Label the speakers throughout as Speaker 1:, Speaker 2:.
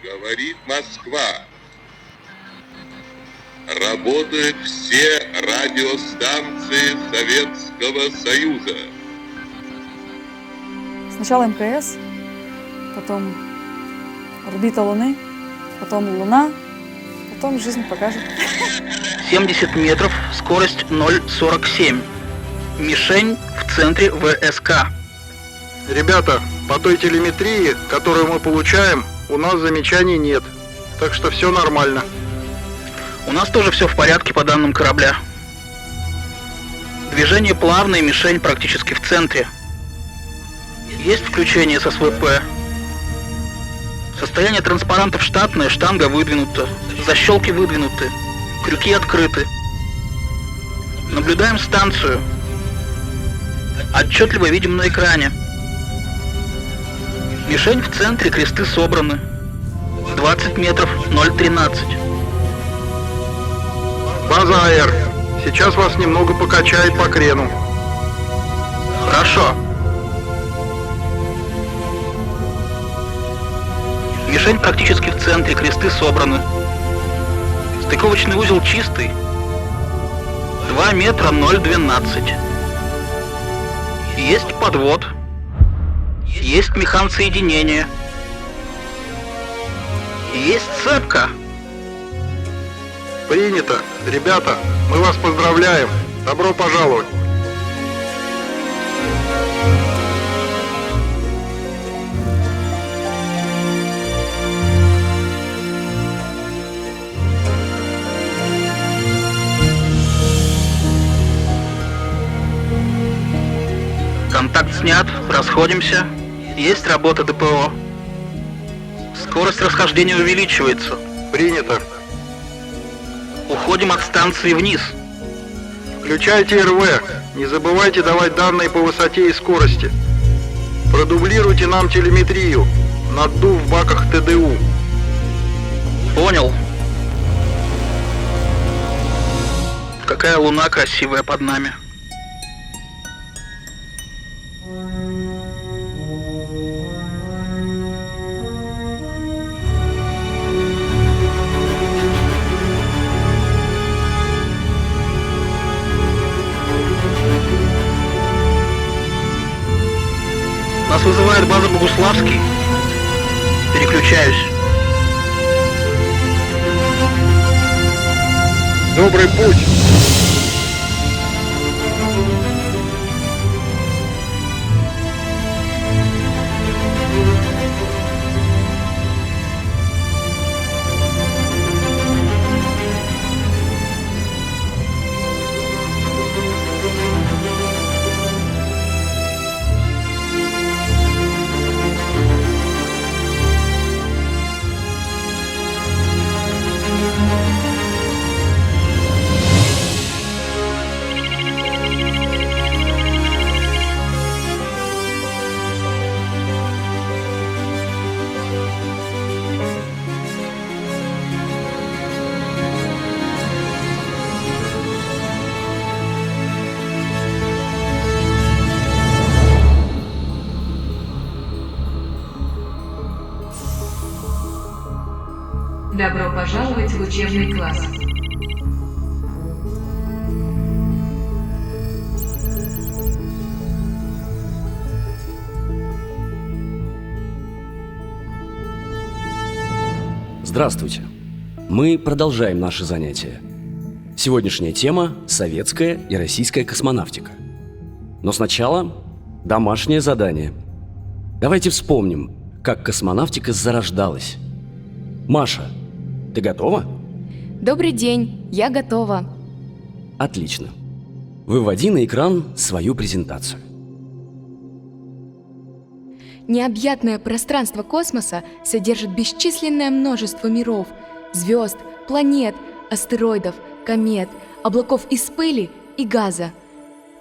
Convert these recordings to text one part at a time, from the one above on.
Speaker 1: Говорит Москва. Работают все радиостанции Советского Союза.
Speaker 2: Сначала МКС, потом орбита Луны, потом Луна, потом жизнь покажет.
Speaker 3: 70 метров, скорость 0,47. Мишень в центре ВСК.
Speaker 4: Ребята, по той телеметрии, которую мы получаем, у нас замечаний нет. Так что все нормально.
Speaker 3: У нас тоже все в порядке по данным корабля. Движение плавное, мишень практически в центре. Есть включение с СВП. Состояние транспарантов штатное, штанга выдвинута, защелки выдвинуты, крюки открыты. Наблюдаем станцию. Отчетливо видим на экране. Мишень в центре, кресты собраны. 20 метров, 0,13.
Speaker 4: База АЭР. Сейчас вас немного покачает по крену.
Speaker 3: Хорошо. Мишень практически в центре, кресты собраны. Стыковочный узел чистый. 2 метра 0,12. Есть подвод. Есть механсоединение. Есть цепка.
Speaker 4: Принято. Ребята, мы вас поздравляем. Добро пожаловать.
Speaker 3: Контакт снят, расходимся. Есть работа ДПО. Скорость расхождения увеличивается.
Speaker 4: Принято.
Speaker 3: Уходим от станции вниз.
Speaker 4: Включайте РВ. Не забывайте давать данные по высоте и скорости. Продублируйте нам телеметрию. Наддув в баках ТДУ.
Speaker 3: Понял. Какая луна красивая под нами. Нас вызывает база Богуславский. Переключаюсь.
Speaker 4: Добрый путь.
Speaker 5: Добро пожаловать в учебный класс.
Speaker 6: Здравствуйте! Мы продолжаем наши занятия. Сегодняшняя тема – советская и российская космонавтика. Но сначала домашнее задание. Давайте вспомним, как космонавтика зарождалась. Маша, ты готова?
Speaker 7: Добрый день, я готова.
Speaker 6: Отлично. Выводи на экран свою презентацию.
Speaker 7: Необъятное пространство космоса содержит бесчисленное множество миров, звезд, планет, астероидов, комет, облаков из пыли и газа.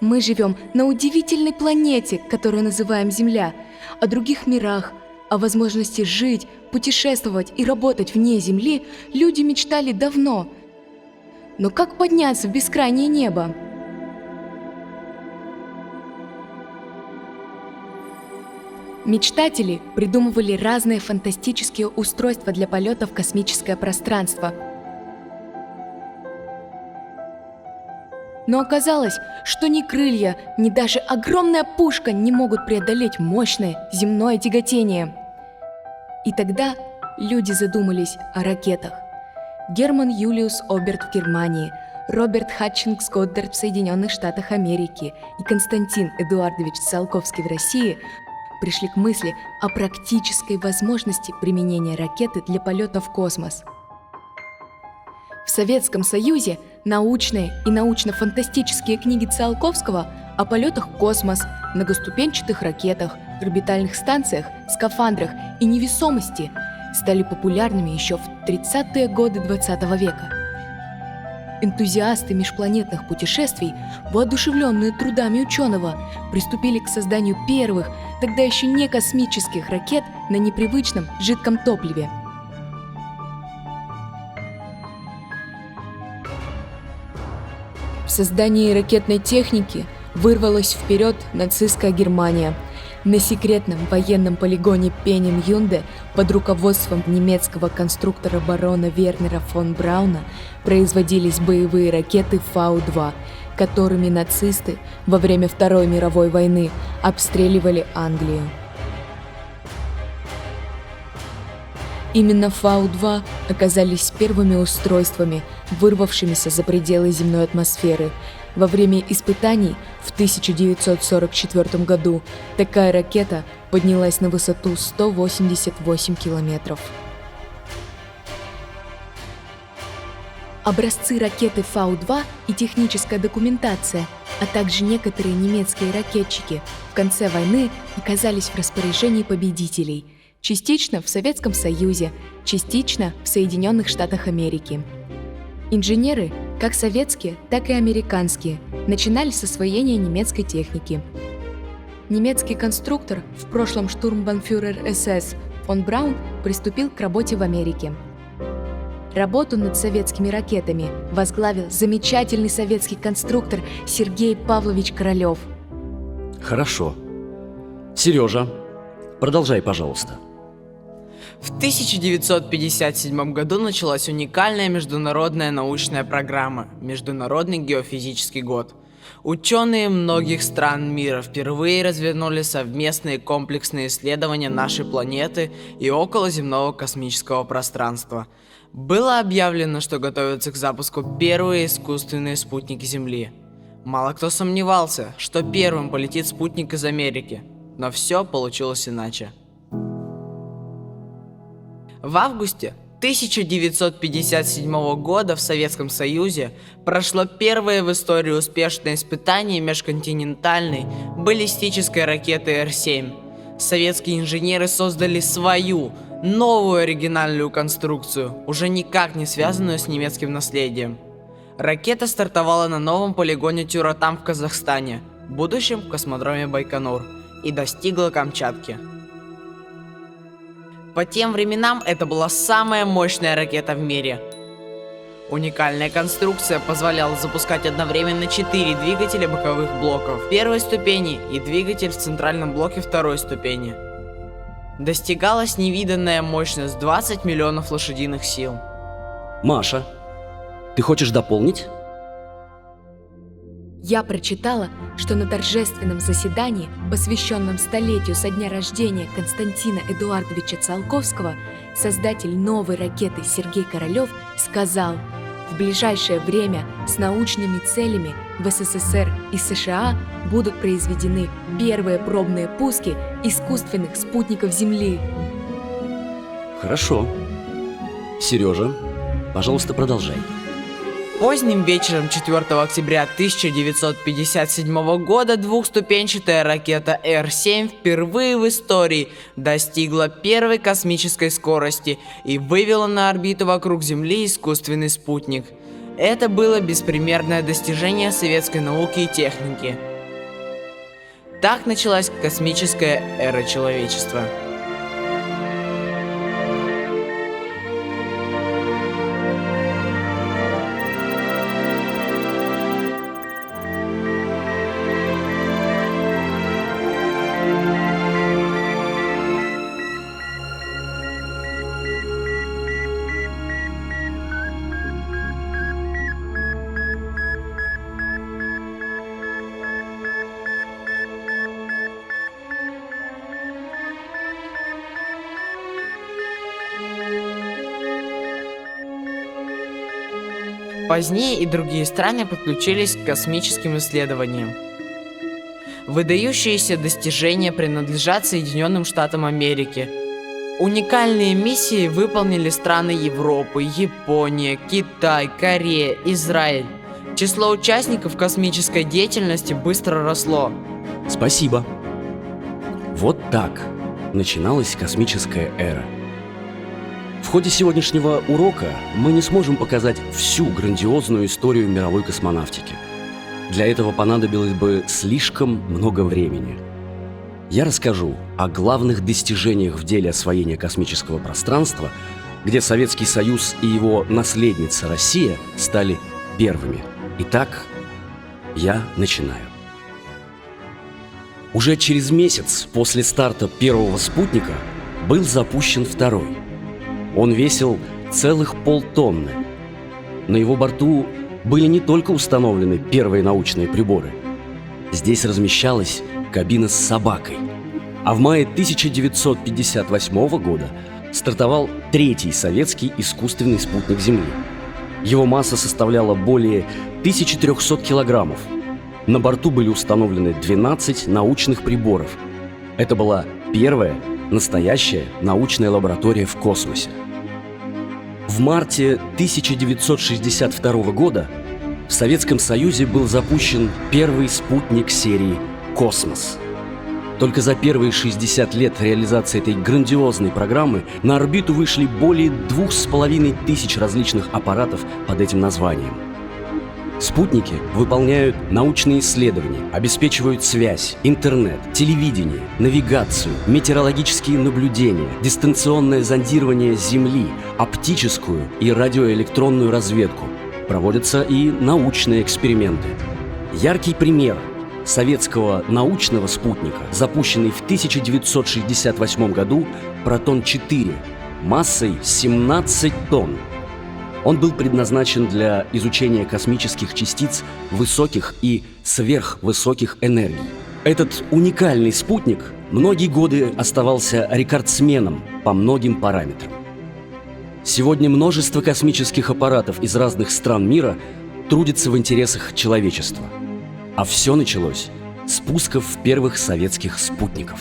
Speaker 7: Мы живем на удивительной планете, которую называем Земля, о других мирах, о возможности жить, путешествовать и работать вне Земли люди мечтали давно. Но как подняться в бескрайнее небо? Мечтатели придумывали разные фантастические устройства для полета в космическое пространство. Но оказалось, что ни крылья, ни даже огромная пушка не могут преодолеть мощное земное тяготение. И тогда люди задумались о ракетах. Герман Юлиус Оберт в Германии, Роберт Хатчингс Годдард в Соединенных Штатах Америки и Константин Эдуардович Циолковский в России пришли к мысли о практической возможности применения ракеты для полета в космос. В Советском Союзе научные и научно-фантастические книги Циолковского о полетах в космос, многоступенчатых ракетах, орбитальных станциях, скафандрах и невесомости стали популярными еще в 30-е годы 20 века. Энтузиасты межпланетных путешествий, воодушевленные трудами ученого, приступили к созданию первых, тогда еще не космических ракет на непривычном жидком топливе. В создании ракетной техники вырвалась вперед нацистская Германия. На секретном военном полигоне Пенинг-Юнде под руководством немецкого конструктора барона Вернера фон Брауна производились боевые ракеты Фау-2, которыми нацисты во время Второй мировой войны обстреливали Англию. Именно Фау-2 оказались первыми устройствами, вырвавшимися за пределы земной атмосферы. Во время испытаний в 1944 году такая ракета поднялась на высоту 188 километров. Образцы ракеты Фау-2 и техническая документация, а также некоторые немецкие ракетчики в конце войны оказались в распоряжении победителей, частично в Советском Союзе, частично в Соединенных Штатах Америки. Инженеры, как советские, так и американские, начинали с освоения немецкой техники. Немецкий конструктор, в прошлом штурмбанфюрер СС фон Браун, приступил к работе в Америке. Работу над советскими ракетами возглавил замечательный советский конструктор Сергей Павлович Королёв.
Speaker 6: Хорошо. Сережа, продолжай, пожалуйста.
Speaker 8: В 1957 году началась уникальная международная научная программа «Международный геофизический год». Ученые многих стран мира впервые развернули совместные комплексные исследования нашей планеты и околоземного космического пространства. Было объявлено, что готовятся к запуску первые искусственные спутники Земли. Мало кто сомневался, что первым полетит спутник из Америки, но все получилось иначе. В августе 1957 года в Советском Союзе прошло первое в истории успешное испытание межконтинентальной баллистической ракеты Р-7. Советские инженеры создали свою, новую оригинальную конструкцию, уже никак не связанную с немецким наследием. Ракета стартовала на новом полигоне Тюратам в Казахстане, будущем космодроме Байконур, и достигла Камчатки. По тем временам это была самая мощная ракета в мире. Уникальная конструкция позволяла запускать одновременно 4 двигателя боковых блоков первой ступени и двигатель в центральном блоке второй ступени. Достигалась невиданная мощность 20 миллионов лошадиных сил.
Speaker 6: Маша, ты хочешь дополнить?
Speaker 7: Я прочитала, что на торжественном заседании, посвященном столетию со дня рождения Константина Эдуардовича Циолковского, создатель новой ракеты Сергей Королёв сказал: в ближайшее время с научными целями в СССР и США будут произведены первые пробные пуски искусственных спутников Земли.
Speaker 6: Хорошо. Сережа, пожалуйста, продолжай.
Speaker 8: Поздним вечером 4 октября 1957 года двухступенчатая ракета Р-7 впервые в истории достигла первой космической скорости и вывела на орбиту вокруг Земли искусственный спутник. Это было беспримерное достижение советской науки и техники. Так началась космическая эра человечества. Позднее и другие страны подключились к космическим исследованиям. Выдающиеся достижения принадлежат Соединенным Штатам Америки. Уникальные миссии выполнили страны Европы, Япония, Китай, Корея, Израиль. Число участников космической деятельности быстро росло.
Speaker 6: Спасибо. Вот так начиналась космическая эра. В ходе сегодняшнего урока мы не сможем показать всю грандиозную историю мировой космонавтики. Для этого понадобилось бы слишком много времени. Я расскажу о главных достижениях в деле освоения космического пространства, где Советский Союз и его наследница Россия стали первыми. Итак, я начинаю. Уже через месяц после старта первого спутника был запущен второй. Он весил целых полтонны. На его борту были не только установлены первые научные приборы. Здесь размещалась кабина с собакой. А в мае 1958 года стартовал третий советский искусственный спутник Земли. Его масса составляла более 1300 килограммов. На борту были установлены 12 научных приборов. Это была первая настоящая научная лаборатория в космосе. В марте 1962 года в Советском Союзе был запущен первый спутник серии «Космос». Только за первые 60 лет реализации этой грандиозной программы на орбиту вышли более 2500 различных аппаратов под этим названием. Спутники выполняют научные исследования, обеспечивают связь, интернет, телевидение, навигацию, метеорологические наблюдения, дистанционное зондирование Земли, оптическую и радиоэлектронную разведку. Проводятся и научные эксперименты. Яркий пример советского научного спутника, запущенный в 1968 году, Протон-4, массой 17 тонн. Он был предназначен для изучения космических частиц высоких и сверхвысоких энергий. Этот уникальный спутник многие годы оставался рекордсменом по многим параметрам. Сегодня множество космических аппаратов из разных стран мира трудятся в интересах человечества. А все началось с пусков первых советских спутников.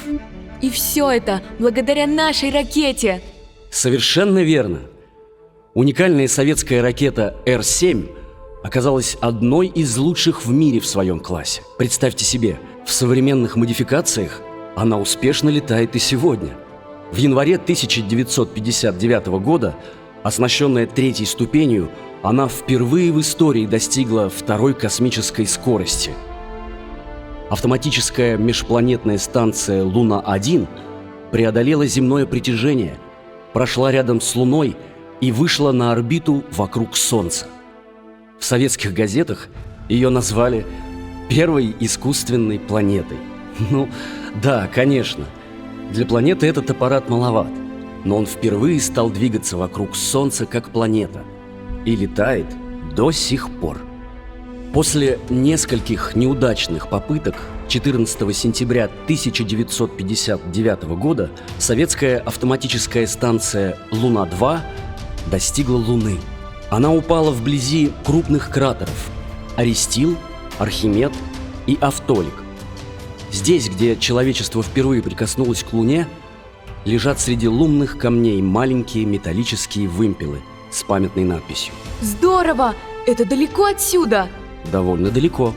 Speaker 7: И все это благодаря нашей ракете.
Speaker 6: Совершенно верно. Уникальная советская ракета Р-7 оказалась одной из лучших в мире в своем классе. Представьте себе, в современных модификациях она успешно летает и сегодня. В январе 1959 года, оснащенная третьей ступенью, она впервые в истории достигла второй космической скорости. Автоматическая межпланетная станция «Луна-1» преодолела земное притяжение, прошла рядом с Луной и вышла на орбиту вокруг Солнца. В советских газетах ее назвали первой искусственной планетой. Ну, да, конечно, для планеты этот аппарат маловат, но он впервые стал двигаться вокруг Солнца как планета и летает до сих пор. После нескольких неудачных попыток 14 сентября 1959 года советская автоматическая станция «Луна-2» достигла Луны. Она упала вблизи крупных кратеров Арестил, Архимед и Автолик. Здесь, где человечество впервые прикоснулось к Луне, лежат среди лунных камней маленькие металлические вымпелы с памятной надписью.
Speaker 7: Здорово! Это далеко отсюда?
Speaker 6: Довольно далеко.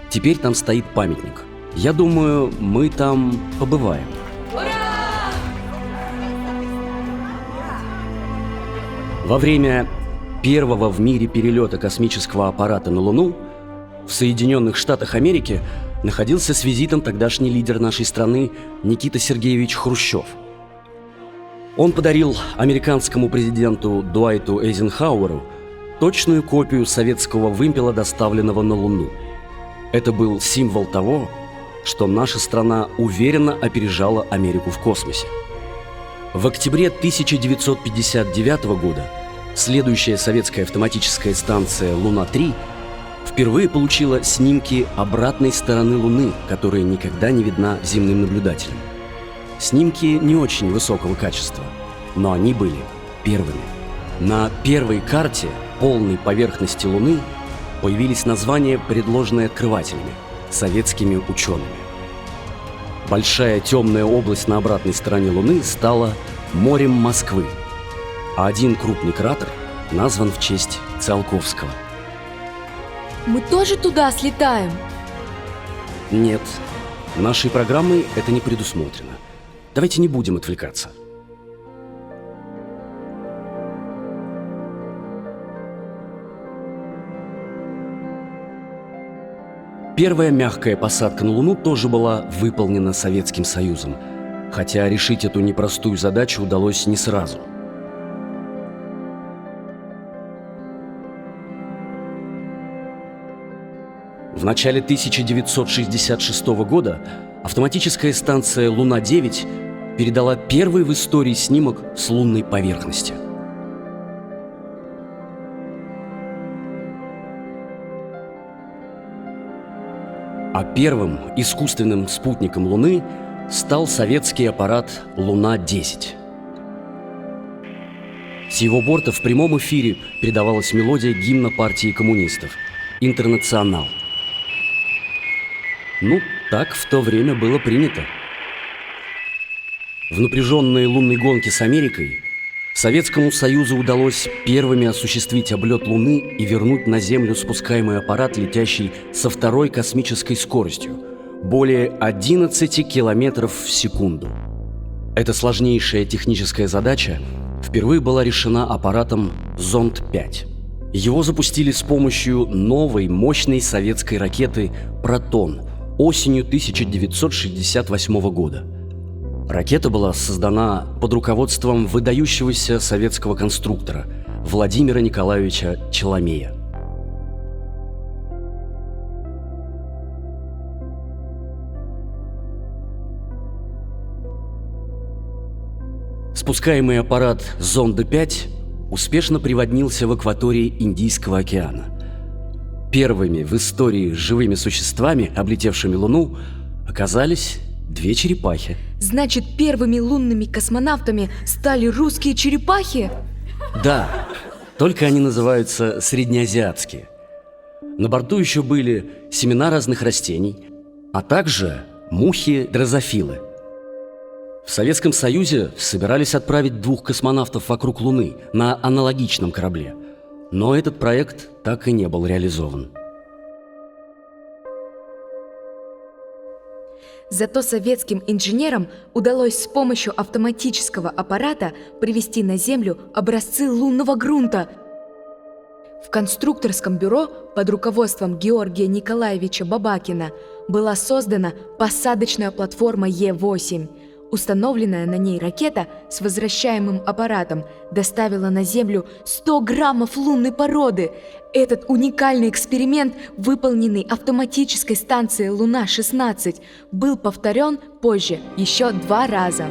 Speaker 6: Теперь там стоит памятник. Я думаю, мы там побываем. Во время первого в мире перелета космического аппарата на Луну в Соединенных Штатах Америки находился с визитом тогдашний лидер нашей страны Никита Сергеевич Хрущев. Он подарил американскому президенту Дуайту Эйзенхауэру точную копию советского вымпела, доставленного на Луну. Это был символ того, что наша страна уверенно опережала Америку в космосе. В октябре 1959 года следующая советская автоматическая станция «Луна-3» впервые получила снимки обратной стороны Луны, которая никогда не видна земным наблюдателям. Снимки не очень высокого качества, но они были первыми. На первой карте полной поверхности Луны появились названия, предложенные открывателями, советскими учеными. Большая темная область на обратной стороне Луны стала морем Москвы, а один крупный кратер назван в честь Циолковского.
Speaker 7: Мы тоже туда слетаем?
Speaker 6: Нет, нашей программой это не предусмотрено. Давайте не будем отвлекаться. Первая мягкая посадка на Луну тоже была выполнена Советским Союзом, хотя решить эту непростую задачу удалось не сразу. В начале 1966 года автоматическая станция «Луна-9» передала первый в истории снимок с лунной поверхности. А первым искусственным спутником Луны стал советский аппарат «Луна-10». С его борта в прямом эфире передавалась мелодия гимна партии коммунистов «Интернационал». Ну, так в то время было принято. В напряженной лунной гонке с Америкой Советскому Союзу удалось первыми осуществить облет Луны и вернуть на Землю спускаемый аппарат, летящий со второй космической скоростью – более 11 километров в секунду. Эта сложнейшая техническая задача впервые была решена аппаратом «Зонд-5». Его запустили с помощью новой мощной советской ракеты «Протон» осенью 1968 года. Ракета была создана под руководством выдающегося советского конструктора Владимира Николаевича Челомея. Спускаемый аппарат «Зонда-5» успешно приводнился в акватории Индийского океана. Первыми в истории живыми существами, облетевшими Луну, оказались две черепахи.
Speaker 7: Значит, первыми лунными космонавтами стали русские черепахи? Да,
Speaker 6: только они называются среднеазиатские. На борту еще были семена разных растений, а также мухи-дрозофилы. В Советском Союзе собирались отправить 2 космонавтов вокруг Луны на аналогичном корабле, но этот проект так и не был реализован.
Speaker 7: Зато советским инженерам удалось с помощью автоматического аппарата привезти на Землю образцы лунного грунта. В конструкторском бюро под руководством Георгия Николаевича Бабакина была создана посадочная платформа Е-8. Установленная на ней ракета с возвращаемым аппаратом доставила на Землю 100 граммов лунной породы. Этот уникальный эксперимент, выполненный автоматической станцией «Луна-16», был повторен позже еще 2 раза.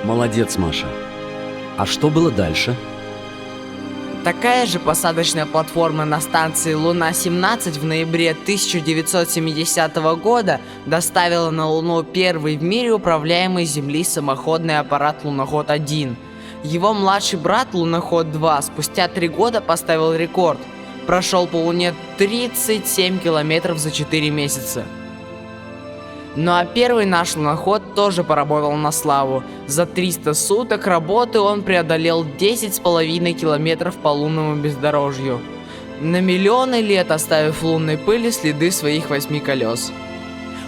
Speaker 6: Молодец, Маша. А что было дальше?
Speaker 8: Такая же посадочная платформа на станции Луна-17 в ноябре 1970 года доставила на Луну первый в мире управляемый Земли самоходный аппарат «Луноход-1». Его младший брат «Луноход-2» спустя 3 года поставил рекорд. Прошел по Луне 37 километров за 4 месяца. Ну а первый наш луноход тоже поработал на славу. За 300 суток работы он преодолел 10,5 километров по лунному бездорожью, на миллионы лет оставив в лунной пыли следы своих 8 колес.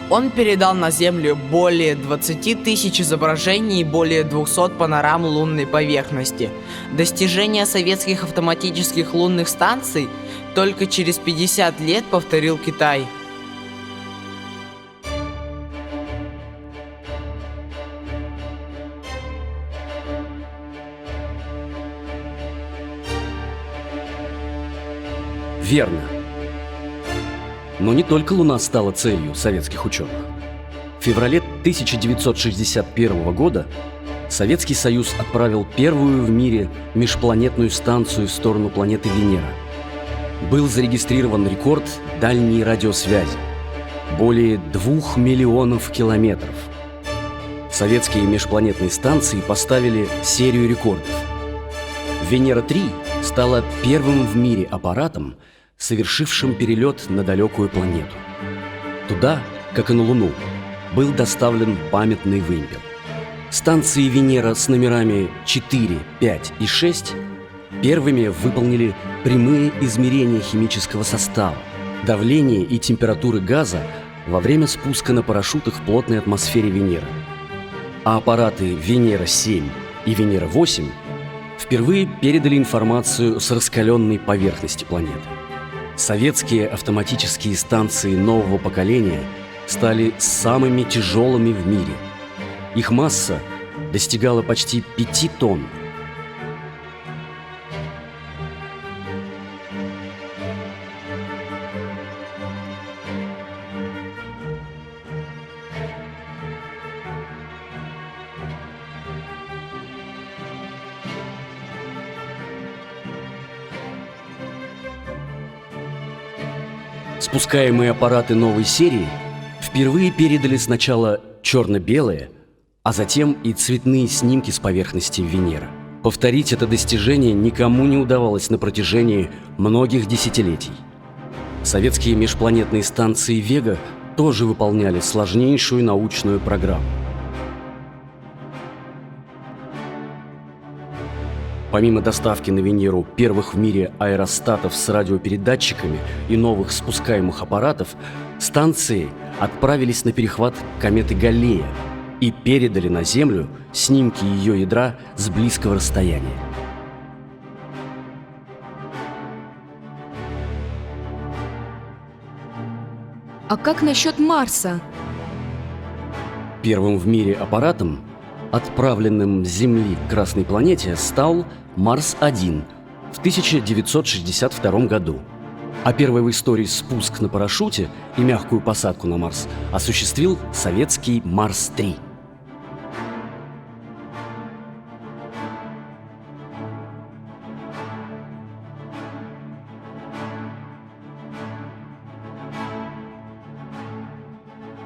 Speaker 8: Он передал на Землю более 20 тысяч изображений и более 200 панорам лунной поверхности. Достижение советских автоматических лунных станций только через 50 лет повторил Китай.
Speaker 6: Верно. Но не только Луна стала целью советских ученых. В феврале 1961 года Советский Союз отправил первую в мире межпланетную станцию в сторону планеты Венера. Был зарегистрирован рекорд дальней радиосвязи – более 2 миллионов километров. Советские межпланетные станции поставили серию рекордов. Венера-3 стала первым в мире аппаратом, совершившим перелет на далекую планету. Туда, как и на Луну, был доставлен памятный вымпел. Станции Венера с номерами 4, 5 и 6 первыми выполнили прямые измерения химического состава, давления и температуры газа во время спуска на парашютах в плотной атмосфере Венеры. А аппараты Венера-7 и Венера-8 впервые передали информацию с раскаленной поверхности планеты. Советские автоматические станции нового поколения стали самыми тяжелыми в мире. Их масса достигала почти 5 тонн. Спускаемые аппараты новой серии впервые передали сначала черно-белые, а затем и цветные снимки с поверхности Венеры. Повторить это достижение никому не удавалось на протяжении многих десятилетий. Советские межпланетные станции «Вега» тоже выполняли сложнейшую научную программу. Помимо доставки на Венеру первых в мире аэростатов с радиопередатчиками и новых спускаемых аппаратов, станции отправились на перехват кометы Галлея и передали на Землю снимки ее ядра с близкого расстояния.
Speaker 7: А как насчет Марса?
Speaker 6: Первым в мире аппаратом, отправленным с Земли к Красной планете, стал Марс-1 в 1962 году. А первый в истории спуск на парашюте и мягкую посадку на Марс осуществил советский Марс-3.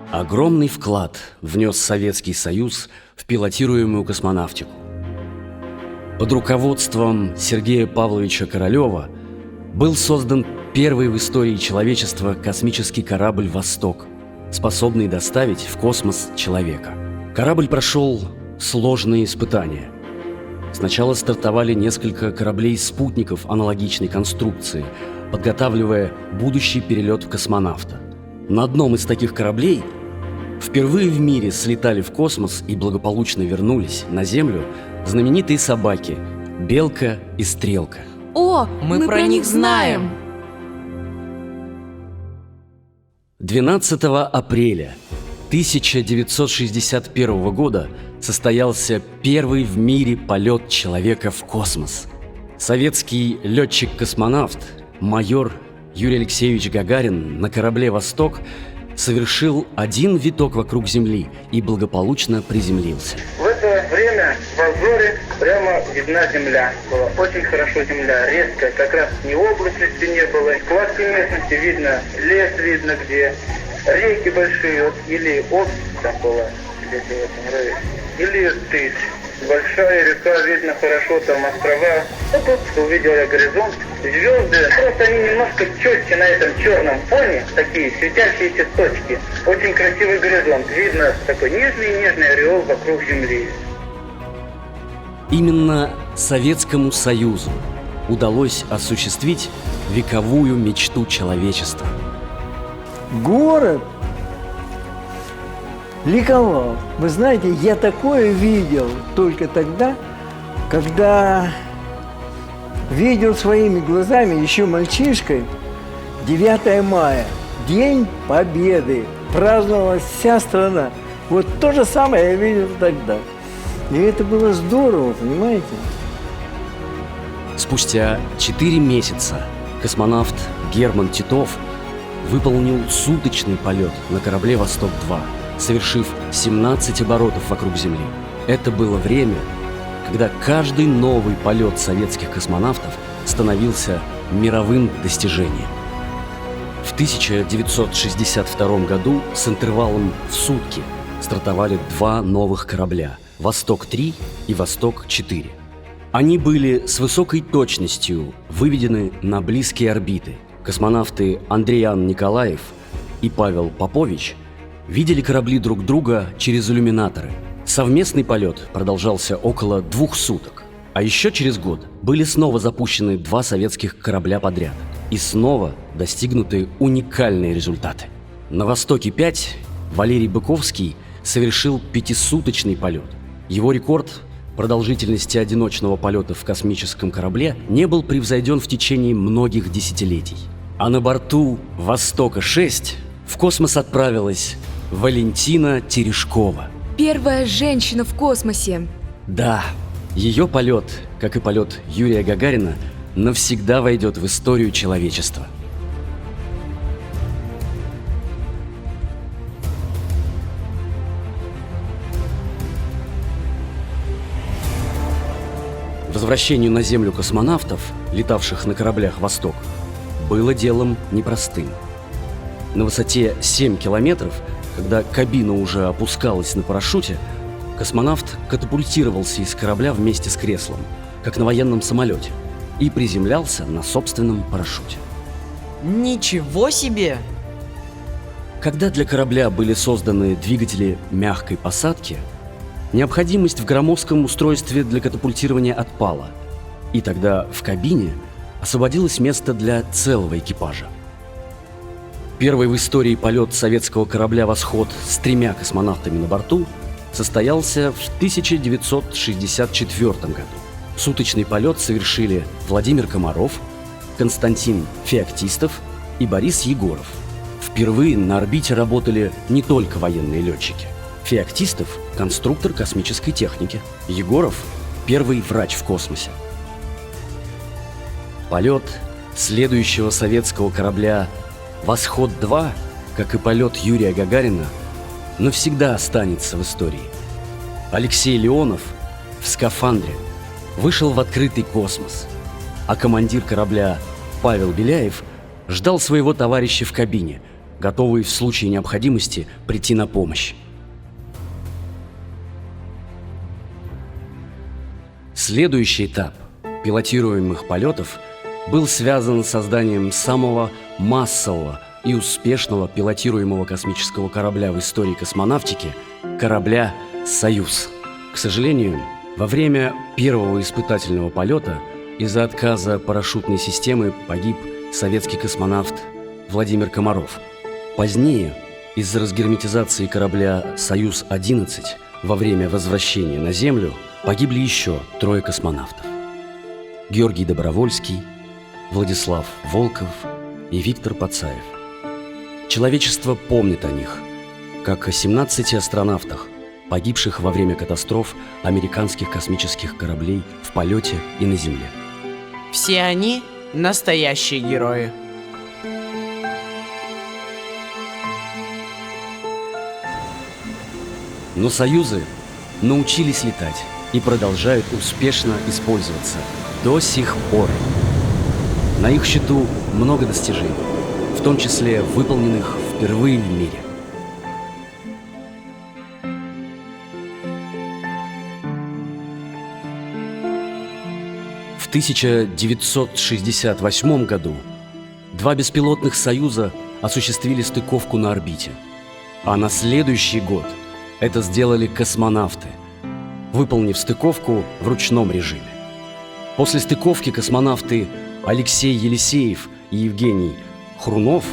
Speaker 6: Огромный вклад внес Советский Союз в пилотируемую космонавтику. Под руководством Сергея Павловича Королева был создан первый в истории человечества космический корабль «Восток», способный доставить в космос человека. Корабль прошел сложные испытания. Сначала стартовали несколько кораблей-спутников аналогичной конструкции, подготавливая будущий перелет в космонавта. На одном из таких кораблей впервые в мире слетали в космос и благополучно вернулись на Землю знаменитые собаки Белка и Стрелка.
Speaker 7: О, мы про них знаем!
Speaker 6: 12 апреля 1961 года состоялся первый в мире полет человека в космос. Советский летчик-космонавт майор Юрий Алексеевич Гагарин на корабле «Восток» совершил один виток вокруг Земли и благополучно приземлился.
Speaker 3: В это время в обзоре прямо видна земля. Была очень хорошо земля, резкая, как раз ни облачности не было. В складке местности видно, лес видно где, реки большие, вот, или там была, где-то в этом районе, или Тысь. Большая река, видно хорошо, там острова. А тут увидел я горизонт, звезды. Просто они немножко четче на этом черном фоне, такие светящиеся точки. Очень красивый горизонт. Видно такой нежный ореол вокруг Земли.
Speaker 6: Именно Советскому Союзу удалось осуществить вековую мечту человечества.
Speaker 9: Город ликовал. Вы знаете, я такое видел только тогда, когда видел своими глазами еще мальчишкой 9 мая, День Победы. Праздновалась вся страна. Вот то же самое я видел тогда. И это было здорово, понимаете?
Speaker 6: Спустя 4 месяца космонавт Герман Титов выполнил суточный полет на корабле «Восток-2», совершив 17 оборотов вокруг Земли. Это было время, когда каждый новый полет советских космонавтов становился мировым достижением. В 1962 году с интервалом в сутки стартовали два новых корабля «Восток-3» и «Восток-4». Они были с высокой точностью выведены на близкие орбиты. Космонавты Андриан Николаев и Павел Попович видели корабли друг друга через иллюминаторы. Совместный полет продолжался около 2 суток. А еще через год были снова запущены 2 советских корабля подряд. И снова достигнуты уникальные результаты. На «Востоке-5» Валерий Быковский совершил 5-суточный полет. Его рекорд продолжительности одиночного полета в космическом корабле не был превзойден в течение многих десятилетий. А на борту «Востока-6» в космос отправилась Валентина Терешкова.
Speaker 7: Первая женщина в космосе.
Speaker 6: Да, ее полет, как и полет Юрия Гагарина, навсегда войдет в историю человечества. Возвращению на Землю космонавтов, летавших на кораблях «Восток», было делом непростым. На высоте 7 километров, когда кабина уже опускалась на парашюте, космонавт катапультировался из корабля вместе с креслом, как на военном самолете, и приземлялся на собственном парашюте.
Speaker 8: Ничего себе!
Speaker 6: Когда для корабля были созданы двигатели мягкой посадки, необходимость в громоздком устройстве для катапультирования отпала, и тогда в кабине освободилось место для целого экипажа. Первый в истории полет советского корабля «Восход» с 3 космонавтами на борту состоялся в 1964 году. Суточный полет совершили Владимир Комаров, Константин Феоктистов и Борис Егоров. Впервые на орбите работали не только военные летчики. Феоктистов – конструктор космической техники, Егоров – первый врач в космосе. Полет следующего советского корабля «Восход-2», как и полет Юрия Гагарина, навсегда останется в истории. Алексей Леонов в скафандре вышел в открытый космос, а командир корабля Павел Беляев ждал своего товарища в кабине, готовый в случае необходимости прийти на помощь. Следующий этап пилотируемых полетов был связан с созданием самого массового и успешного пилотируемого космического корабля в истории космонавтики – корабля «Союз». К сожалению, во время первого испытательного полета из-за отказа парашютной системы погиб советский космонавт Владимир Комаров. Позднее, из-за разгерметизации корабля «Союз-11» во время возвращения на Землю погибли еще 3 космонавтов – Георгий Добровольский, Владислав Волков и Виктор Пацаев. Человечество помнит о них, как о 17 астронавтах, погибших во время катастроф американских космических кораблей в полете и на Земле.
Speaker 8: Все они настоящие герои.
Speaker 6: Но «Союзы» научились летать и продолжают успешно использоваться до сих пор. На их счету много достижений, в том числе выполненных впервые в мире. В 1968 году 2 беспилотных «Союза» осуществили стыковку на орбите, а на следующий год это сделали космонавты, выполнив стыковку в ручном режиме. После стыковки космонавты Алексей Елисеев и Евгений Хрунов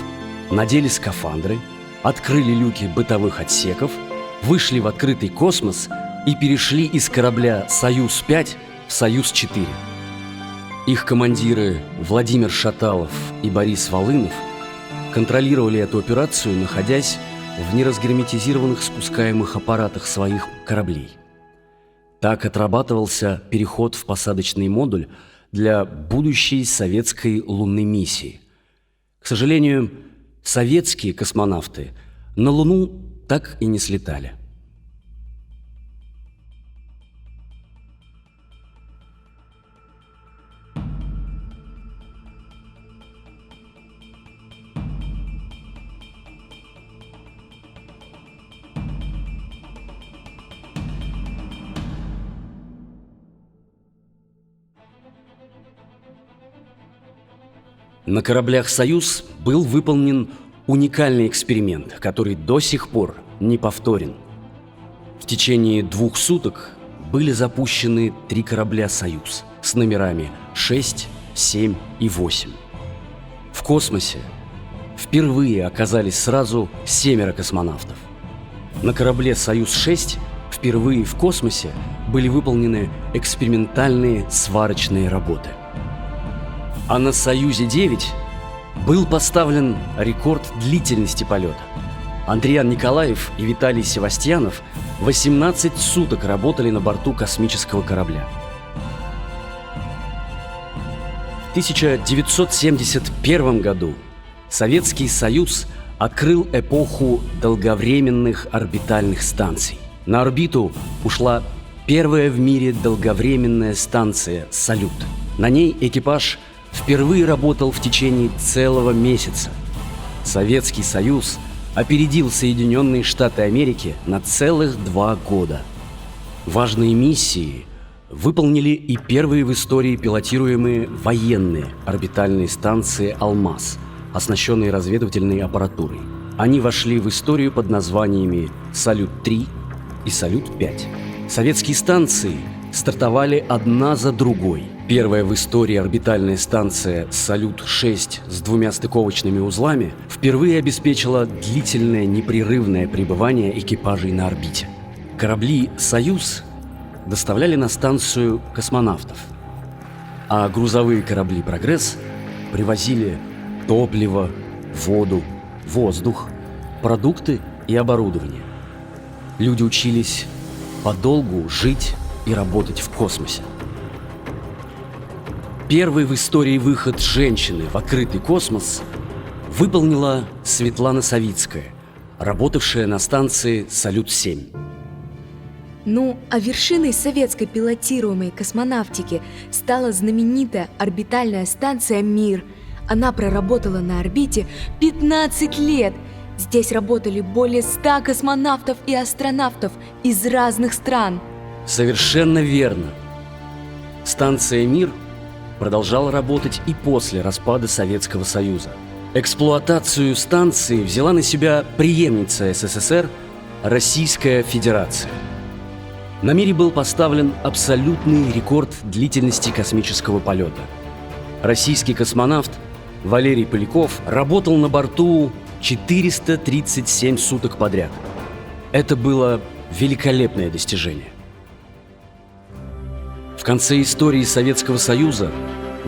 Speaker 6: надели скафандры, открыли люки бытовых отсеков, вышли в открытый космос и перешли из корабля «Союз-5» в «Союз-4». Их командиры Владимир Шаталов и Борис Волынов контролировали эту операцию, находясь в неразгерметизированных спускаемых аппаратах своих кораблей. Так отрабатывался переход в посадочный модуль для будущей советской лунной миссии. К сожалению, советские космонавты на Луну так и не слетали. На кораблях «Союз» был выполнен уникальный эксперимент, который до сих пор не повторен. В течение 2 суток были запущены 3 корабля «Союз» с номерами 6, 7 и 8. В космосе впервые оказались сразу 7 космонавтов. На корабле «Союз-6» впервые в космосе были выполнены экспериментальные сварочные работы. А на «Союзе-9» был поставлен рекорд длительности полета. Андриан Николаев и Виталий Севастьянов 18 суток работали на борту космического корабля. В 1971 году Советский Союз открыл эпоху долговременных орбитальных станций. На орбиту ушла первая в мире долговременная станция «Салют». На ней экипаж впервые работал в течение целого месяца. Советский Союз опередил Соединенные Штаты Америки на целых 2 года. Важные миссии выполнили и первые в истории пилотируемые военные орбитальные станции «Алмаз», оснащенные разведывательной аппаратурой. Они вошли в историю под названиями «Салют-3» и «Салют-5». Советские станции стартовали одна за другой. Первая в истории орбитальная станция «Салют-6» с 2 стыковочными узлами впервые обеспечила длительное непрерывное пребывание экипажей на орбите. Корабли «Союз» доставляли на станцию космонавтов, а грузовые корабли «Прогресс» привозили топливо, воду, воздух, продукты и оборудование. Люди учились подолгу жить и работать в космосе. Первый в истории выход женщины в открытый космос выполнила Светлана Савицкая, работавшая на станции «Салют-7».
Speaker 7: Ну, а вершиной советской пилотируемой космонавтики стала знаменитая орбитальная станция «Мир». Она проработала на орбите 15 лет. Здесь работали более 100 космонавтов и астронавтов из разных стран.
Speaker 6: Совершенно верно. Станция «Мир» продолжала работать и после распада Советского Союза. Эксплуатацию станции взяла на себя преемница СССР Российская Федерация. На «Мире» был поставлен абсолютный рекорд длительности космического полета. Российский космонавт Валерий Поляков работал на борту 437 суток подряд. Это было великолепное достижение. В конце истории Советского Союза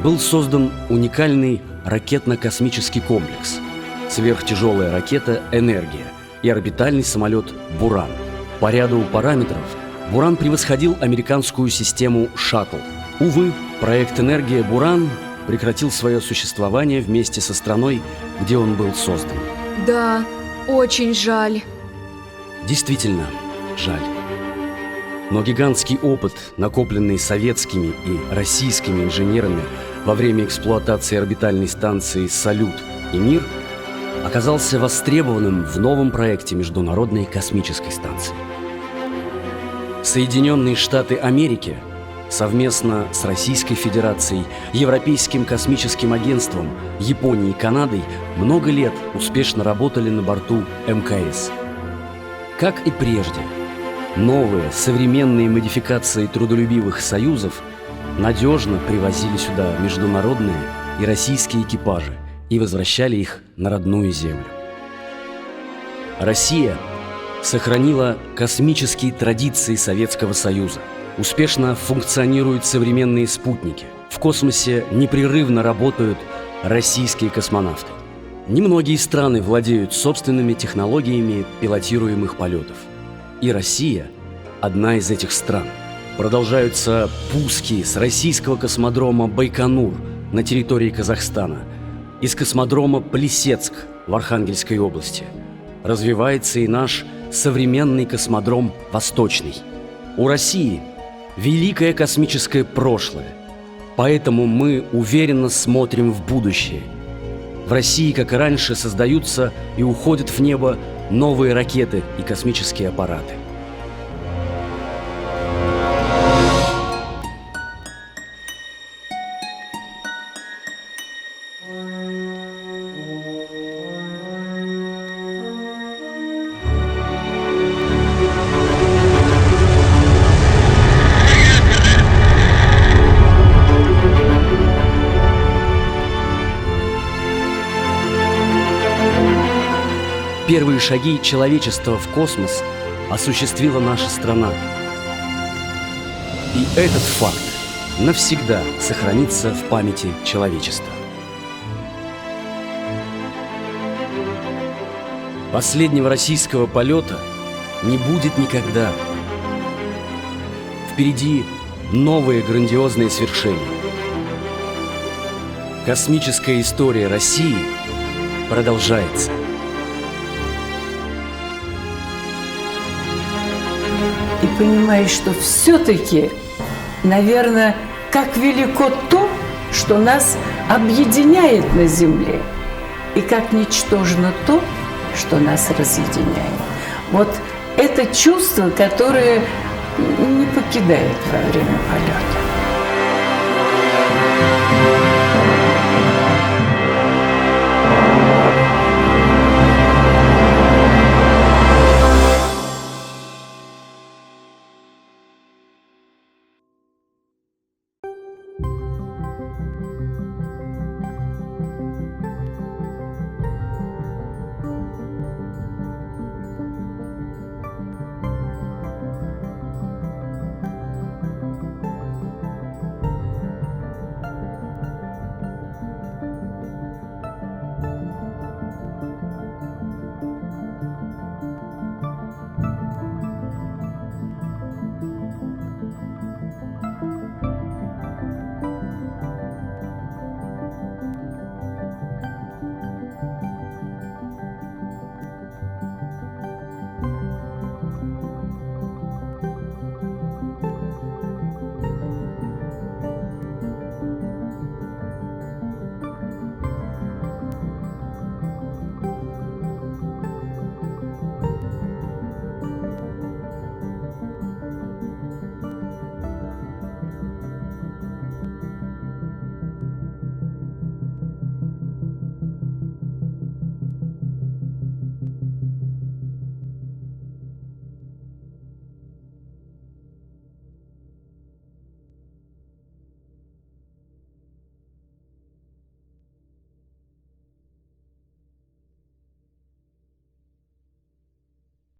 Speaker 6: был создан уникальный ракетно-космический комплекс, сверхтяжелая ракета «Энергия» и орбитальный самолет «Буран». По ряду параметров «Буран» превосходил американскую систему «Шаттл». Увы, проект «Энергия» «Буран» прекратил свое существование вместе со страной, где он был создан.
Speaker 7: Да, очень жаль.
Speaker 6: Действительно, жаль. Но гигантский опыт, накопленный советскими и российскими инженерами во время эксплуатации орбитальной станции «Салют» и «Мир», оказался востребованным в новом проекте Международной космической станции. Соединенные Штаты Америки совместно с Российской Федерацией, Европейским космическим агентством, Японией и Канадой много лет успешно работали на борту МКС. Как и прежде, новые современные модификации трудолюбивых союзов надежно привозили сюда международные и российские экипажи и возвращали их на родную землю. Россия сохранила космические традиции Советского Союза. Успешно функционируют современные спутники. В космосе непрерывно работают российские космонавты. Немногие страны владеют собственными технологиями пилотируемых полетов. И Россия – одна из этих стран. Продолжаются пуски с российского космодрома Байконур на территории Казахстана, из космодрома Плесецк в Архангельской области. Развивается и наш современный космодром Восточный. У России великое космическое прошлое, поэтому мы уверенно смотрим в будущее. В России, как и раньше, создаются и уходят в небо новые ракеты и космические аппараты. Первые шаги человечества в космос осуществила наша страна. И этот факт навсегда сохранится в памяти человечества. Последнего российского полета не будет никогда. Впереди новые грандиозные свершения. Космическая история России продолжается.
Speaker 10: И понимаешь, что все-таки, наверное, как велико то, что нас объединяет на Земле, и как ничтожно то, что нас разъединяет. Вот это чувство, которое не покидает во время полета.